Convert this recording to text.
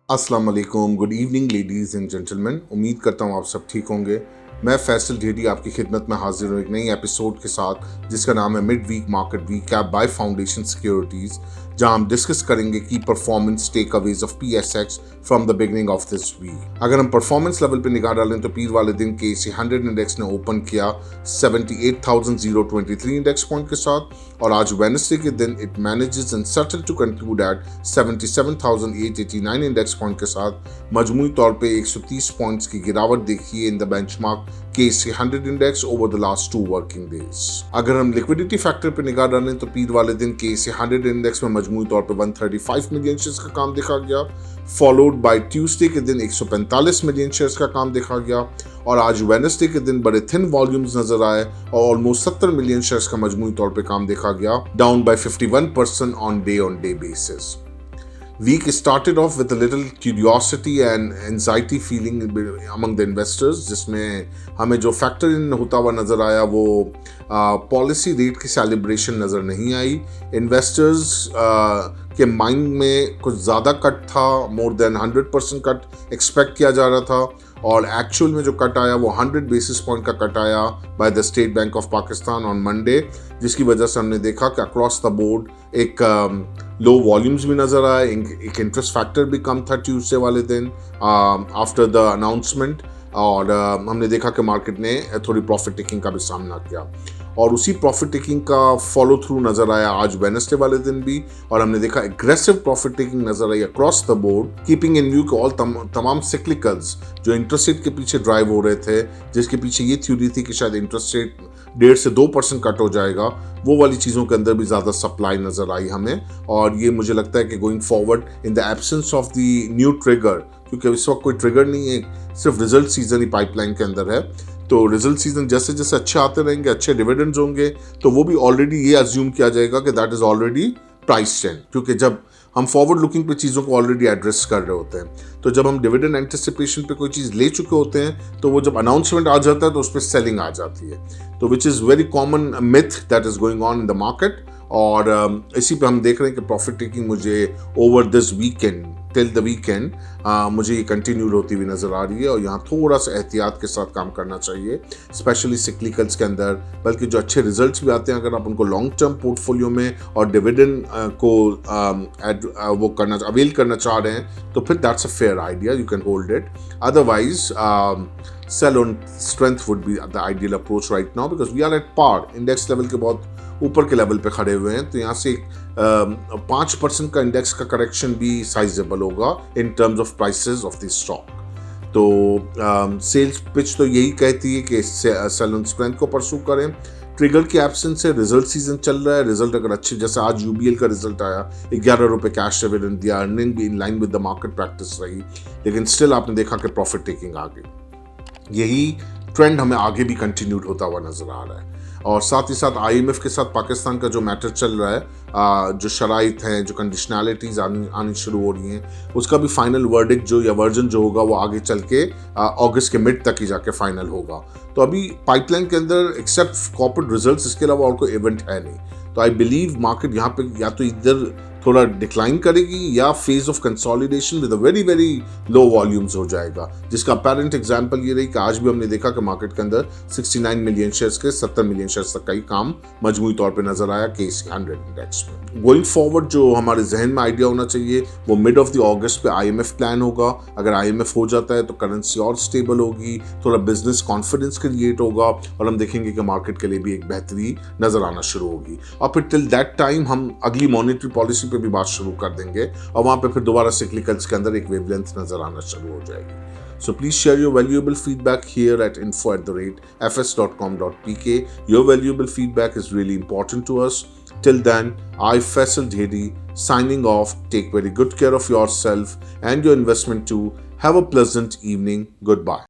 अस्सलाम वालेकुम, good evening ladies and gentleman. उम्मीद करता हूँ आप सब ठीक होंगे। मैं फैसल ढेडी आपकी खिदमत में हाजिर हूँ एक नई एपिसोड के साथ जिसका नाम है midweek market recap by Foundation Securities, जहां हम डिस्कस करेंगे की performance takeaways of PSX from the beginning of this week. अगर हम परफॉर्मेंस लेवल पे निगाह डालें तो पीर वाले दिन KSE 100 इंडेक्स ने ओपन किया 78,023 इंडेक्स पॉइंट के साथ और आज वेडनेसडे के दिन it manages and settle to conclude at 77,889 index point के साथ मजमूई तौर पे 130 पॉइंट्स की गिरावट देखी है in the benchmark KSE 100 index over the last 2 working days. अगर हम लिक्विडिटी फैक्टर पे निगाह डालें तो पीर वाले दिन KSE 100 इंडेक्स में मजमूई तौर पे 135 मिलियन शेयर्स का काम देखा गया, फॉलोड बाय ट्यूसडे के दिन 145 मिलियन शेयर्स का काम देखा गया और आज वेडनेसडे के दिन बड़े थिन वॉल्यूम्स नजर आए और ऑलमोस्ट 70 मिलियन शेयर्स का मजमूई तौर पे काम देखा गया, down by 51% on day basis. Week started off with a little curiosity and anxiety feeling among the investors, जिसमें हमें जो फैक्टर इन होता हुआ नज़र आया वो पॉलिसी रेट की सेलिब्रेशन नज़र नहीं आई। इन्वेस्टर्स के माइंड में कुछ ज़्यादा कट था, मोर देन 100% कट एक्सपेक्ट किया जा रहा था और एक्चुअल में जो कट आया वो 100 बेसिस पॉइंट का कट आया by the state bank of Pakistan on Monday, जिसकी वजह से हमने देखा कि अक्रॉस द बोर्ड एक लो वॉल्यूम्स भी नज़र आए, एक इंटरेस्ट फैक्टर भी कम था ट्यूसडे वाले दिन आफ्टर द अनाउंसमेंट और हमने देखा कि मार्केट ने थोड़ी प्रॉफिट टेकिंग का भी सामना किया और उसी प्रॉफिट टेकिंग का फॉलो थ्रू नजर आया आज वेडनेसडे वाले दिन भी और हमने देखा एग्रेसिव प्रॉफिट टेकिंग नजर आई across the board, keeping in view all तमाम सिक्लिकल्स जो इंटरेस्ट रेट के पीछे ड्राइव हो रहे थे, जिसके पीछे ये थ्योरी थी कि शायद इंटरेस्ट रेट 1.5 से 2% कट हो जाएगा, वो वाली चीज़ों के अंदर भी ज़्यादा सप्लाई नजर आई हमें और ये मुझे लगता है कि going forward in the absence of the new trigger, क्योंकि इस वक्त कोई ट्रिगर नहीं है, सिर्फ रिजल्ट सीजन ही पाइपलाइन के अंदर है, तो रिजल्ट सीजन जैसे जैसे अच्छे आते रहेंगे, अच्छे डिविडेंड्स होंगे, तो वो भी ऑलरेडी ये अज्यूम किया जाएगा कि that is already price ten, क्योंकि जब हम फॉरवर्ड लुकिंग पे चीज़ों को ऑलरेडी एड्रेस कर रहे होते हैं, तो जब हम डिविडेंड एंटिसिपेशन पे कोई चीज़ ले चुके होते हैं तो वो जब अनाउंसमेंट आ जाता है तो उस पर सेलिंग आ जाती है, तो which is very common myth that is going on in the market और इसी पे हम देख रहे हैं कि प्रॉफिट टेकिंग मुझे over this weekend till the weekend मुझे ये कंटिन्यूड होती हुई नज़र आ रही है और यहाँ थोड़ा सा एहतियात के साथ काम करना चाहिए, स्पेशली सिक्लिकल्स के अंदर, बल्कि जो अच्छे रिजल्ट्स भी आते हैं अगर आप उनको लॉन्ग टर्म पोर्टफोलियो में और डिविडेंड को वो करना अवेल करना चाह रहे हैं तो फिर that's a fair idea, you can hold it, otherwise sell on strength would be the ideal approach right now because we are at par, index level के बहुत ऊपर के लेवल पे खड़े हुए हैं, तो यहाँ से 5% का इंडेक्स का करेक्शन भी साइजेबल होगा in terms of prices of the stock. तो सेल्स पिच तो यही कहती है कि सेल ऑन स्ट्रेंथ को परसू करें, ट्रिगर की एब्सेंस से रिजल्ट सीजन चल रहा है, रिजल्ट अगर अच्छे, जैसे आज UBL का रिजल्ट आया 11 रुपये कैश डिविडेंड दिया, अर्निंग भी in line with the market practice रही, लेकिन स्टिल आपने देखा कि प्रॉफिट टेकिंग आ गई, यही ट्रेंड हमें आगे भी कंटिन्यूड होता हुआ नजर आ रहा है और साथ ही साथ IMF के साथ पाकिस्तान का जो मैटर चल रहा है, जो शराइत हैं, जो कंडीशनैलिटीज़ आनी शुरू हो रही हैं, उसका भी फाइनल वर्डिक्ट जो या वर्जन जो होगा वो आगे चल के अगस्त के मिड तक ही जाके फाइनल होगा, तो अभी पाइपलाइन के अंदर एक्सेप्ट कॉर्पोरेट रिजल्ट्स इसके अलावा और कोई इवेंट है नहीं, तो आई बिलीव मार्केट यहाँ पे या तो इधर थोड़ा डिक्लाइन करेगी या phase of consolidation with very very low volumes हो जाएगा, जिसका अपेरेंट एग्जांपल ये रही कि आज भी हमने देखा कि मार्केट के अंदर 69 मिलियन शेयर्स के 70 मिलियन शेयर्स तक का ही काम मजमूई तौर पे नजर आया KSE 100 इंडेक्स में। गोइंग फॉरवर्ड जो हमारे जहन में आइडिया होना चाहिए वो मिड ऑफ द अगस्त पे IMF प्लान होगा, अगर IMF हो जाता है तो करेंसी और स्टेबल होगी, थोड़ा बिजनेस कॉन्फिडेंस क्रिएट होगा और हम देखेंगे कि मार्केट के लिए भी एक बेहतरी नजर आना शुरू होगी और फिर टिल दैट टाइम हम अगली मॉनेटरी पॉलिसी पे भी बात शुरू कर देंगे और वहां पे फिर दोबारा सिक्लिकल्स के अंदर एक वेवलेंथ नजर आना शुरू हो जाएगी। So please share your valuable feedback here at info@fs.com.pk. Your valuable feedback is really important to us. Till then, I Faisal Dhedi signing off. Take very good care of yourself and your investment too. Have a pleasant evening. Goodbye.